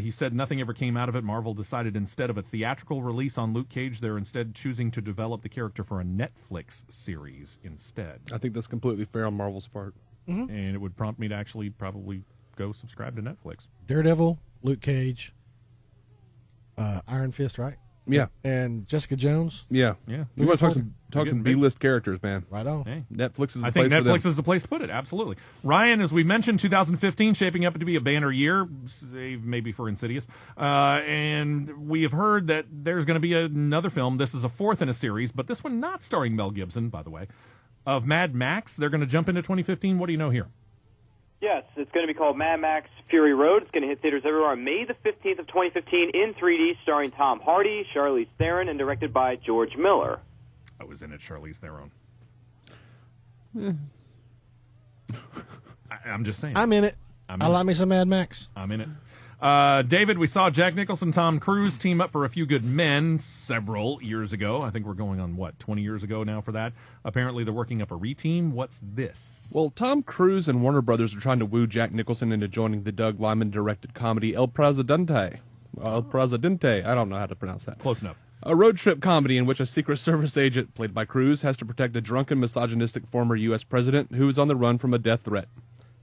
He said nothing ever came out of it. Marvel decided instead of a theatrical release on Luke Cage, they're instead choosing to develop the character for a Netflix series instead. I think that's completely fair on Marvel's part. Mm-hmm. And it would prompt me to actually probably go subscribe to Netflix. Daredevil, Luke Cage, Iron Fist, right? Yeah. And Jessica Jones. Yeah. We want to talk some B-list characters, man. Right on. Hey. Netflix is the I place think for them. Netflix is the place to put it. Absolutely. Ryan, as we mentioned, 2015 shaping up to be a banner year, save maybe for Insidious. And we have heard that there's going to be another film. This is a fourth in a series, but this one not starring Mel Gibson, by the way, of Mad Max. They're going to jump into 2015. What do you know here? Yes, it's going to be called Mad Max Fury Road. It's going to hit theaters everywhere on May the 15th of 2015 in 3D, starring Tom Hardy, Charlize Theron, and directed by George Miller. I was in it, Charlize Theron. I'm just saying. I'm in it. I like me some Mad Max. I'm in it. David, we saw Jack Nicholson, Tom Cruise team up for A Few Good Men several years ago. I think we're going on, 20 years ago now for that. Apparently they're working up a re-team. What's this? Well, Tom Cruise and Warner Brothers are trying to woo Jack Nicholson into joining the Doug Liman-directed comedy El Presidente. El Presidente. I don't know how to pronounce that. Close enough. A road trip comedy in which a Secret Service agent, played by Cruise, has to protect a drunken, misogynistic former U.S. president who is on the run from a death threat.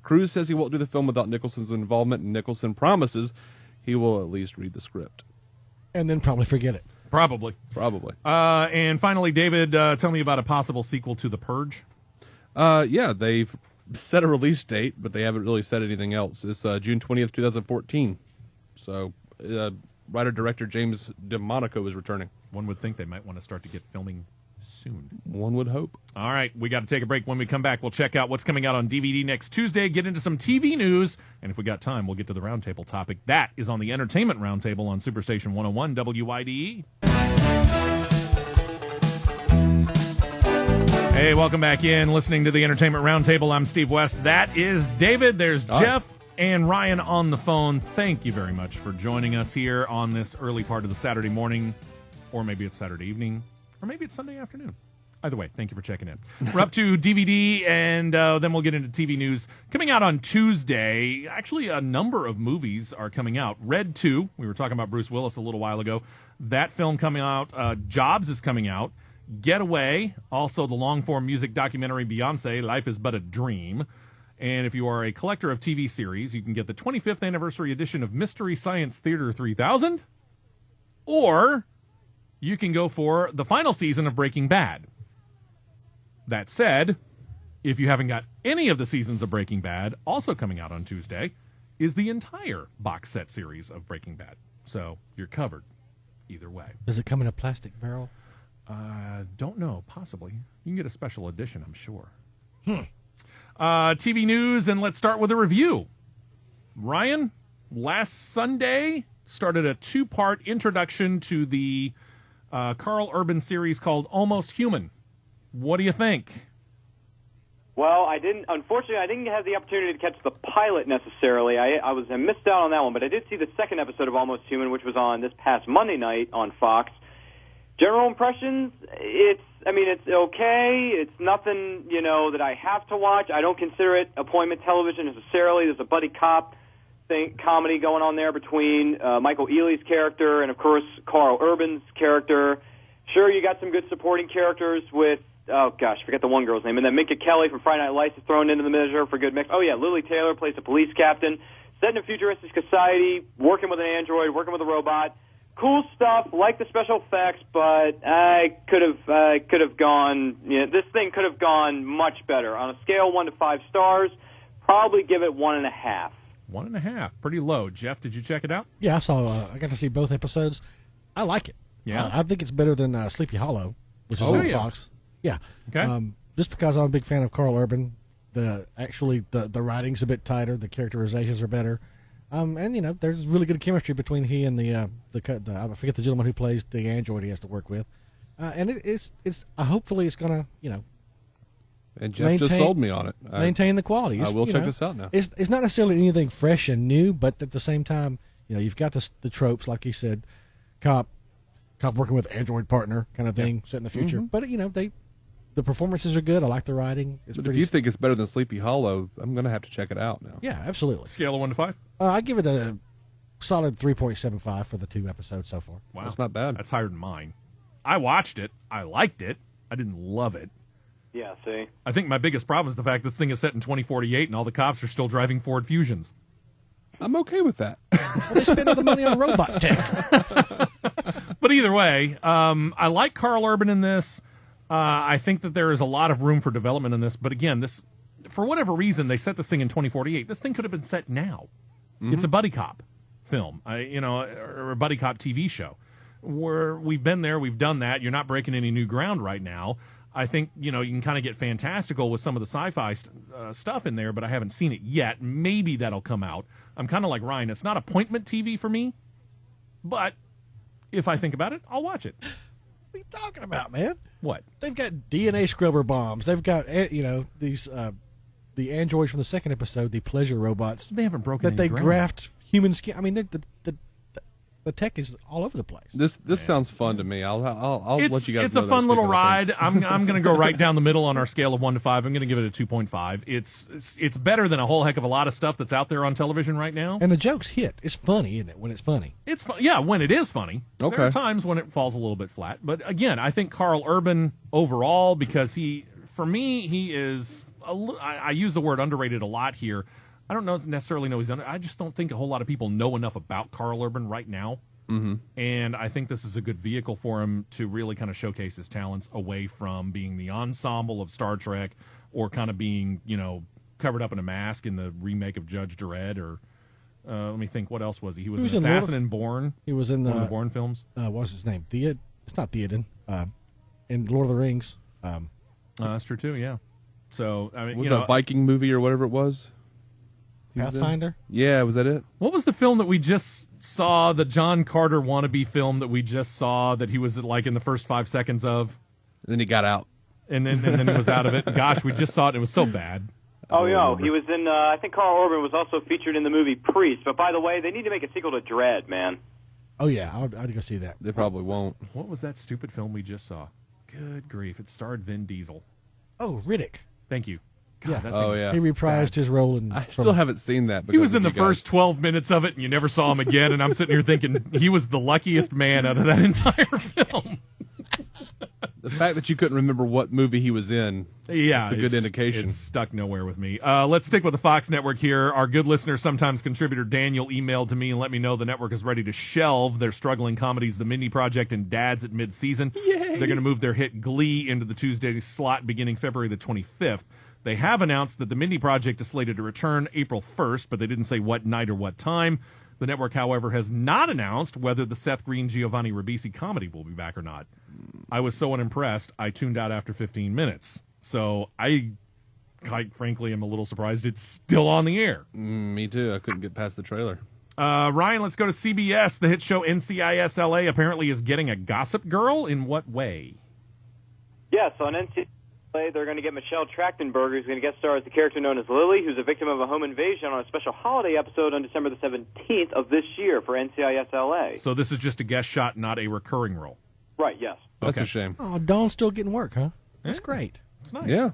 Cruise says he won't do the film without Nicholson's involvement, and Nicholson promises he will at least read the script. And then probably forget it. Probably. And finally, David, tell me about a possible sequel to The Purge. Yeah, they've set a release date, but they haven't really said anything else. It's June 20th, 2014. So, writer-director James DeMonaco is returning. One would think they might want to start to get filming soon. One would hope. All right, we got to take a break. When we come back, we'll check out what's coming out on DVD next Tuesday, get into some TV news, and if we got time, we'll get to the roundtable topic. That is on the Entertainment Roundtable on Superstation 101 WIDE. Hey, welcome back in. Listening to the Entertainment Roundtable, I'm Steve West. That is David. There's Jeff and Ryan on the phone. Thank you very much for joining us here on this early part of the Saturday morning, or maybe it's Saturday evening, or maybe it's Sunday afternoon. Either way, thank you for checking in. We're up to DVD, and then we'll get into TV news. Coming out on Tuesday, actually a number of movies are coming out. Red 2, we were talking about Bruce Willis a little while ago. That film coming out. Jobs is coming out. Getaway, also the long-form music documentary Beyonce, Life is But a Dream. And if you are a collector of TV series, you can get the 25th anniversary edition of Mystery Science Theater 3000, or you can go for the final season of Breaking Bad. That said, if you haven't got any of the seasons of Breaking Bad, also coming out on Tuesday, is the entire box set series of Breaking Bad. So you're covered either way. Does it come in a plastic barrel? Don't know. Possibly. You can get a special edition, I'm sure. TV news, and let's start with a review. Ryan, last Sunday started a 2-part introduction to the Carl Urban series called Almost Human. What do you think? Well, unfortunately, I didn't have the opportunity to catch the pilot necessarily. I missed out on that one, but I did see the second episode of Almost Human, which was on this past Monday night on Fox. General impressions, it's okay. It's nothing, that I have to watch. I don't consider it appointment television necessarily. There's a buddy cop comedy going on there between Michael Ealy's character and, of course, Carl Urban's character. Sure, you got some good supporting characters with oh gosh, forget the one girl's name. And then Minka Kelly from Friday Night Lights is thrown into the measure for good mix. Oh yeah, Lily Taylor plays a police captain. Set in a futuristic society, working with an android, working with a robot. Cool stuff, like the special effects, but I could have gone. This thing could have gone much better. On a scale 1 to 5 stars, probably give it 1.5. 1.5, pretty low. Jeff, did you check it out? Yeah, I saw. I got to see both episodes. I like it. Yeah, I think it's better than Sleepy Hollow, which is on Fox. Yeah. Okay. Just because I'm a big fan of Carl Urban, the writing's a bit tighter, the characterizations are better. And there's really good chemistry between he and the I forget the gentleman who plays the android he has to work with, and it's hopefully it's gonna And Jeff just sold me on it. Maintain the quality. I will check this out now. It's not necessarily anything fresh and new, but at the same time, you've got the tropes like he said, cop working with android partner kind of thing set in the future. Mm-hmm. But the performances are good. I like the writing. But if you think it's better than Sleepy Hollow, I'm going to have to check it out now. Yeah, absolutely. Scale of 1 to 5? I give it a solid 3.75 for the 2 episodes so far. Wow. That's not bad. That's higher than mine. I watched it. I liked it. I didn't love it. Yeah, see? I think my biggest problem is the fact this thing is set in 2048 and all the cops are still driving Ford Fusions. I'm okay with that. Well, they spend all the money on robot tech. But either way, I like Carl Urban in this. I think that there is a lot of room for development in this. But again, this, for whatever reason, they set this thing in 2048. This thing could have been set now. Mm-hmm. It's a buddy cop film, or a buddy cop TV show. Where we've been there, we've done that. You're not breaking any new ground right now. I think, you can kind of get fantastical with some of the sci-fi stuff in there, but I haven't seen it yet. Maybe that'll come out. I'm kind of like Ryan. It's not appointment TV for me, but if I think about it, I'll watch it. What are you talking about, man? What? They've got DNA scrubber bombs. They've got, these, the androids from the second episode, the pleasure robots. They haven't broken any ground. That they graft human skin. I mean, the tech is all over the place. This sounds fun to me. I'll let you guys know. It's a fun little ride. I'm going to go right down the middle on our scale of 1 to 5. I'm going to give it a 2.5. It's better than a whole heck of a lot of stuff that's out there on television right now. And the jokes hit. It's funny, isn't it? When it's funny. It's fun. Yeah, when it is funny. Okay. There are times when it falls a little bit flat. But again, I think Carl Urban overall, because he is. I use the word underrated a lot here. I don't necessarily know he's under. I just don't think a whole lot of people know enough about Carl Urban right now. Mm-hmm. And I think this is a good vehicle for him to really kind of showcase his talents away from being the ensemble of Star Trek or kind of being, covered up in a mask in the remake of Judge Dredd or let me think, what else was he? He was an assassin in Bourne. He was in one of the Bourne films. What's his name? It's not Theoden. In Lord of the Rings. That's true too, yeah. So, I mean, was that a Viking movie or whatever it was? Pathfinder? Yeah, was that it? What was the film that we just saw, the John Carter wannabe film that we just saw that he was like in the first 5 seconds of? And then he got out. And then he was out of it. Gosh, we just saw it. It was so bad. Oh, yeah. He was in, I think Carl Urban was also featured in the movie Priest. But by the way, they need to make a sequel to Dredd, man. Oh, yeah. I'd go see that. They probably won't. What was that stupid film we just saw? Good grief. It starred Vin Diesel. Oh, Riddick. Thank you. God, yeah. He reprised his role in. I still haven't seen that. He was in the first 12 minutes of it, and you never saw him again. And I'm sitting here thinking he was the luckiest man out of that entire film. The fact that you couldn't remember what movie he was in, yeah, is a good indication. It's stuck nowhere with me. Let's stick with the Fox network here. Our good listener, sometimes contributor Daniel, emailed to me and let me know the network is ready to shelve their struggling comedies, The Mindy Project and Dads at mid-season. Yay! They're going to move their hit Glee into the Tuesday slot beginning February the 25th. They have announced that The Mindy Project is slated to return April 1st, but they didn't say what night or what time. The network, however, has not announced whether the Seth Green, Giovanni Ribisi comedy will be back or not. I was so unimpressed, I tuned out after 15 minutes. So I, quite frankly, am a little surprised it's still on the air. Me too. I couldn't get past the trailer. Ryan, let's go to CBS. The hit show NCIS LA apparently is getting a Gossip Girl. In what way? Yeah, so on NCIS LA, they're going to get Michelle Trachtenberger, who's going to guest star as the character known as Lily, who's a victim of a home invasion on a special holiday episode on December the 17th of this year for NCIS LA. So this is just a guest shot, not a recurring role. Right, yes. That's okay. a shame. Oh, Dawn's still getting work, huh? That's great. It's nice. Yeah.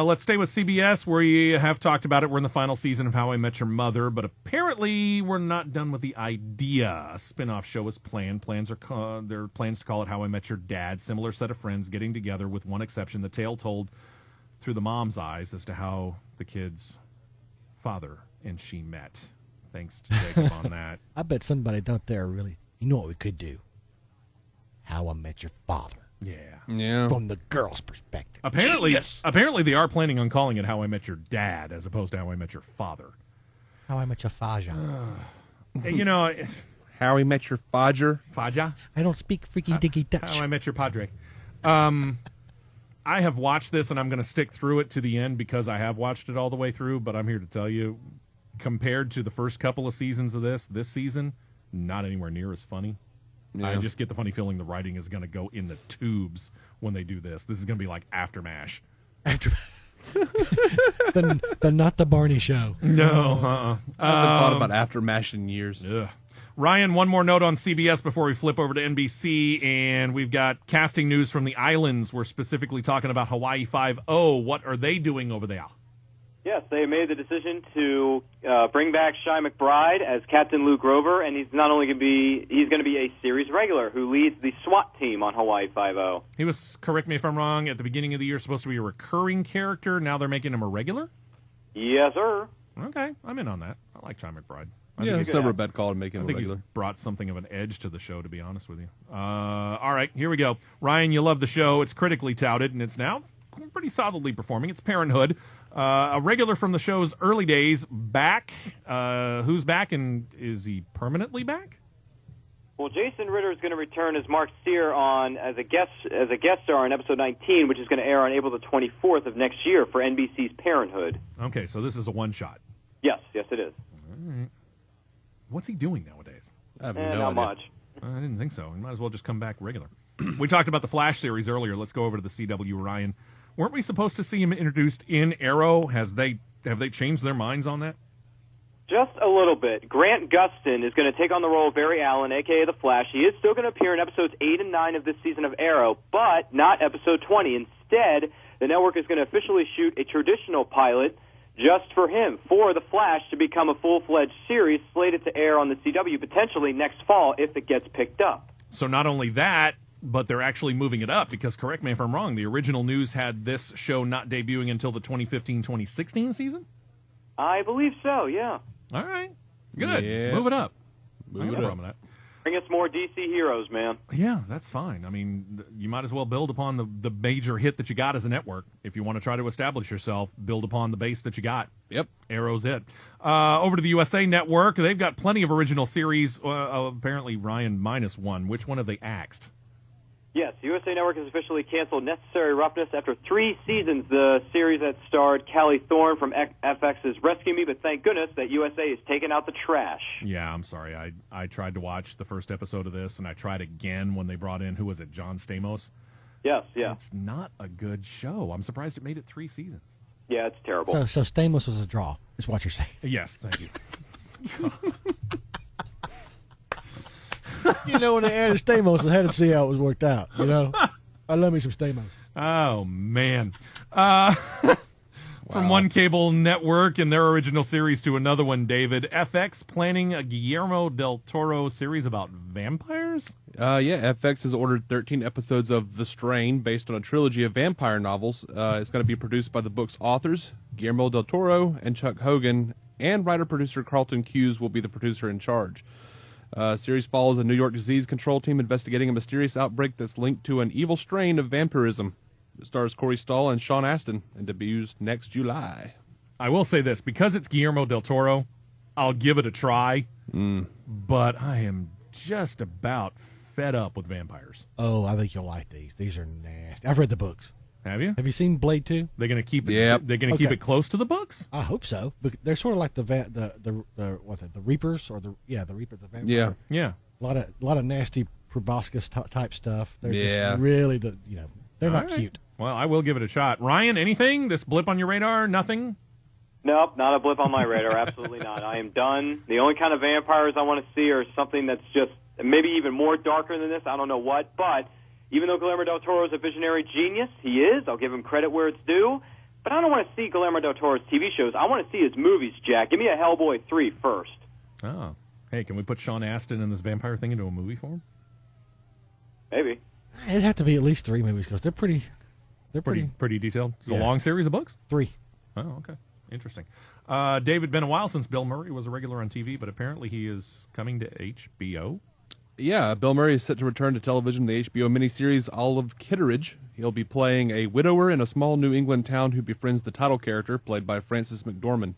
Let's stay with CBS. We have talked about it. We're in the final season of How I Met Your Mother, but apparently we're not done with the idea. A spin-off show is planned. There are plans to call it How I Met Your Dad. Similar set of friends getting together, with one exception: the tale told through the mom's eyes as to how the kid's father and she met. Thanks to Jacob on that. I bet somebody out there really. You know what we could do? How I Met Your Father. Yeah. From the girl's perspective. Apparently they are planning on calling it How I Met Your Dad as opposed to How I Met Your Father. How I Met Your Faja. You know, How I Met Your Fodger. Faja? I don't speak freaky dicky Dutch. How I Met Your Padre. I have watched this, and I'm going to stick through it to the end because I have watched it all the way through, but I'm here to tell you, compared to the first couple of seasons of this season, not anywhere near as funny. Yeah. I just get the funny feeling the writing is going to go in the tubes when they do this. This is going to be like Aftermash. the Not the Barney Show. No, I haven't thought about Aftermash in years. Ugh. Ryan, one more note on CBS before we flip over to NBC, and we've got casting news from the islands. We're specifically talking about Hawaii Five-0. What are they doing over there? Yes, they made the decision to bring back Shy McBride as Captain Lou Grover, and he's not only going to be a series regular who leads the SWAT team on Hawaii Five-0. He was, correct me if I'm wrong, at the beginning of the year supposed to be a recurring character. Now they're making him a regular? Yes, sir. Okay, I'm in on that. I like Shy McBride. Yeah, it's never a bad call to make him a regular. He's brought something of an edge to the show, to be honest with you. All right, here we go. Ryan, you love the show. It's critically touted, and it's now pretty solidly performing. It's Parenthood. A regular from the show's early days, back. Who's back, and is he permanently back? Well, Jason Ritter is going to return as Mark Sear as a guest star on episode 19, which is going to air on April the 24th of next year for NBC's Parenthood. Okay, so this is a one-shot. Yes, it is. All right. What's he doing nowadays? I have no not idea. much. I didn't think so. He might as well just come back regular. We talked about the Flash series earlier. Let's go over to the CW, Ryan. Weren't we supposed to see him introduced in Arrow? Have they changed their minds on that? Just a little bit. Grant Gustin is going to take on the role of Barry Allen, a.k.a. The Flash. He is still going to appear in episodes 8 and 9 of this season of Arrow, but not episode 20. Instead, the network is going to officially shoot a traditional pilot just for him, for The Flash to become a full-fledged series slated to air on the CW potentially next fall if it gets picked up. So not only that, but they're actually moving it up because, correct me if I'm wrong, the original news had this show not debuting until the 2015-2016 season? I believe so, yeah. All right. Good. Yeah. Move it up. Move it No up. problem with that. Bring us more DC heroes, man. Yeah, that's fine. I mean, you might as well build upon the major hit that you got as a network. If you want to try to establish yourself, build upon the base that you got. Yep. Arrow's it. Over to the USA Network. They've got plenty of original series. Apparently, Ryan minus one. Which one have they axed? Yes, USA Network has officially canceled Necessary Roughness after 3 seasons. The series that starred Callie Thorne from FX's Rescue Me, but thank goodness that USA is taking out the trash. Yeah, I'm sorry. I tried to watch the first episode of this, and I tried again when they brought in, who was it, John Stamos? Yes, yeah. It's not a good show. I'm surprised it made it 3 seasons. Yeah, it's terrible. So Stamos was a draw, is what you're saying. Yes, thank you. You know, when they added Stamos, I had to see how it was worked out, you know? I love me some Stamos. Oh, man. From one cable network and their original series to another one, David. FX planning a Guillermo del Toro series about vampires? Yeah, FX has ordered 13 episodes of The Strain based on a trilogy of vampire novels. It's going to be produced by the book's authors, Guillermo del Toro and Chuck Hogan, and writer-producer Carlton Cuse will be the producer in charge. Series follows a New York disease control team investigating a mysterious outbreak that's linked to an evil strain of vampirism. It stars Corey Stoll and Sean Astin and debuts next July. I will say this, because it's Guillermo del Toro, I'll give it a try, but I am just about fed up with vampires. Oh, I think you'll like these. These are nasty. I've read the books. Have you? Have you seen Blade 2? They're going to keep it. Yep. They're going to keep it close to the books. I hope so. But they're sort of like the Reapers or the Reaper, the vampire. Yeah, yeah. A lot of nasty proboscis type stuff. They're Yeah. just really they're not right. cute. Well, I will give it a shot. Ryan, anything? This blip on your radar? Nothing? Nope, not a blip on my radar. Absolutely not. I am done. The only kind of vampires I want to see are something that's just maybe even more darker than this. I don't know what, but Even though Guillermo del Toro is a visionary genius, he is. I'll give him credit where it's due. But I don't want to see Guillermo del Toro's TV shows. I want to see his movies, Jack. Give me a Hellboy 3 first. Oh. Hey, can we put Sean Astin and this vampire thing into a movie for him? Maybe. It'd have to be at least 3 movies because they're pretty detailed. It's a long series of books? 3. Oh, okay. Interesting. David, been a while since Bill Murray was a regular on TV, but apparently he is coming to HBO. Yeah, Bill Murray is set to return to television in the HBO miniseries Olive Kitteridge. He'll be playing a widower in a small New England town who befriends the title character, played by Frances McDormand.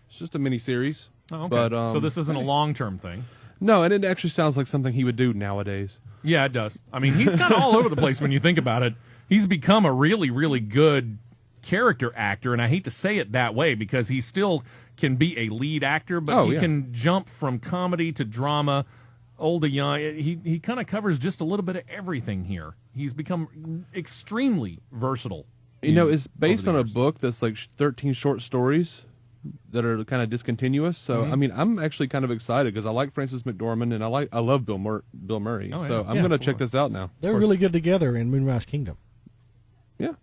It's just a miniseries. Oh, okay. But, so this isn't a long-term thing. No, and it actually sounds like something he would do nowadays. Yeah, it does. I mean, he's kind of all over the place when you think about it. He's become a really, really good character actor, and I hate to say it that way because he still can be a lead actor, but he can jump from comedy to drama, old to young. He kind of covers just a little bit of everything here. He's become extremely versatile. You know, it's based on a book that's like 13 short stories that are kind of discontinuous. So, I mean, I'm actually kind of excited because I like Frances McDormand and I love Bill Murray. Oh, yeah. So I'm going to check this out now. They're really good together in Moonrise Kingdom. Yeah.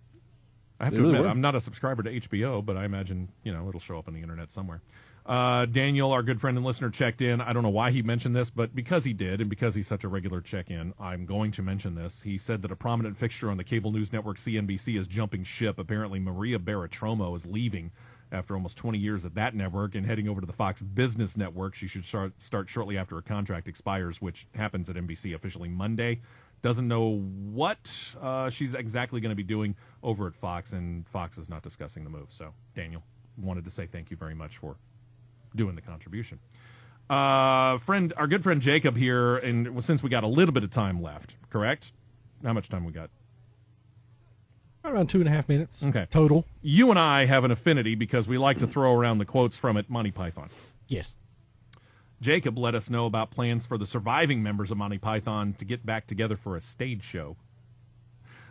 I have to admit, I'm not a subscriber to HBO, but I imagine, it'll show up on the internet somewhere. Daniel, our good friend and listener, checked in. I don't know why he mentioned this, but because he did, and because he's such a regular check-in, I'm going to mention this. He said that a prominent fixture on the cable news network CNBC is jumping ship. Apparently, Maria Bartiromo is leaving after almost 20 years at that network and heading over to the Fox Business Network. She should start shortly after her contract expires, which happens at NBC officially Monday. Doesn't know what she's exactly going to be doing over at Fox, and Fox is not discussing the move. So, Daniel, wanted to say thank you very much for doing the contribution. Our good friend Jacob here, and since we got a little bit of time left, correct? How much time we got? Around 2.5 minutes. Okay. Total. You and I have an affinity because we like to throw around the quotes from it, Monty Python. Yes. Jacob let us know about plans for the surviving members of Monty Python to get back together for a stage show.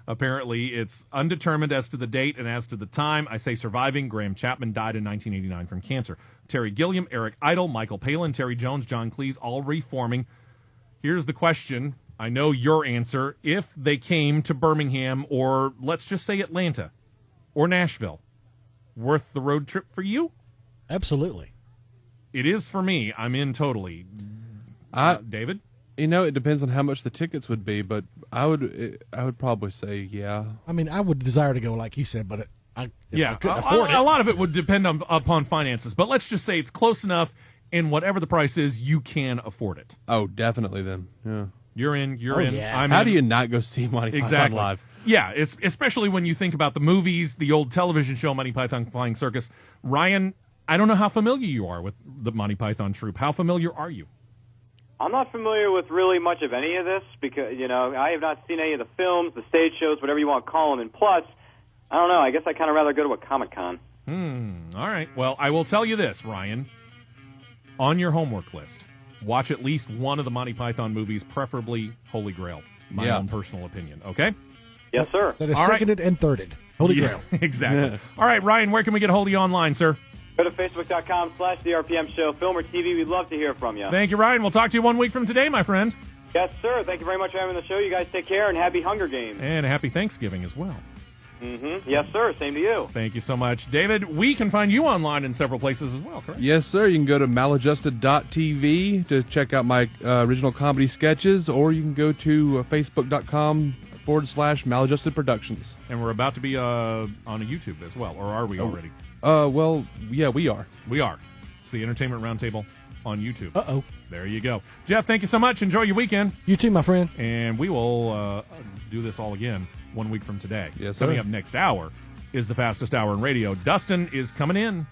Apparently, it's undetermined as to the date and as to the time. I say surviving. Graham Chapman died in 1989 from cancer. Terry Gilliam, Eric Idle, Michael Palin, Terry Jones, John Cleese, all reforming. Here's the question. I know your answer. If they came to Birmingham, or let's just say Atlanta or Nashville, worth the road trip for you? Absolutely. It is for me. I'm in totally. David? It depends on how much the tickets would be, but I would probably say yeah. I mean, I would desire to go, like you said, but I couldn't afford it. A lot of it would depend upon finances, but let's just say it's close enough, and whatever the price is, you can afford it. Oh, definitely then. Yeah. You're in. Yeah. How do you not go see Monty Python live? Yeah, especially when you think about the movies, the old television show Monty Python Flying Circus. Ryan, I don't know how familiar you are with the Monty Python troupe. How familiar are you? I'm not familiar with really much of any of this because, I have not seen any of the films, the stage shows, whatever you want to call them. And plus, I don't know, I guess I kind of rather go to a Comic-Con. All right. Well, I will tell you this, Ryan. On your homework list, watch at least one of the Monty Python movies, preferably Holy Grail. My own personal opinion, okay? Yes, sir. That is seconded and thirded. Holy Grail. Exactly. All right, Ryan, where can we get a hold of you online, sir? Go to Facebook.com/TheRPM Show. Film or TV, we'd love to hear from you. Thank you, Ryan. We'll talk to you 1 week from today, my friend. Yes, sir. Thank you very much for having the show. You guys take care, and happy Hunger Games. And happy Thanksgiving as well. Yes, sir. Same to you. Thank you so much. David, we can find you online in several places as well, correct? Yes, sir. You can go to maladjusted.tv to check out my original comedy sketches, or you can go to facebook.com/maladjusted productions. And we're about to be on a YouTube as well, or are we already? Well, yeah, we are. We are. It's the Entertainment Roundtable on YouTube. Uh-oh. There you go. Jeff, thank you so much. Enjoy your weekend. You too, my friend. And we will do this all again 1 week from today. Yes, sir. Coming up next hour is the fastest hour in radio. Dustin is coming in.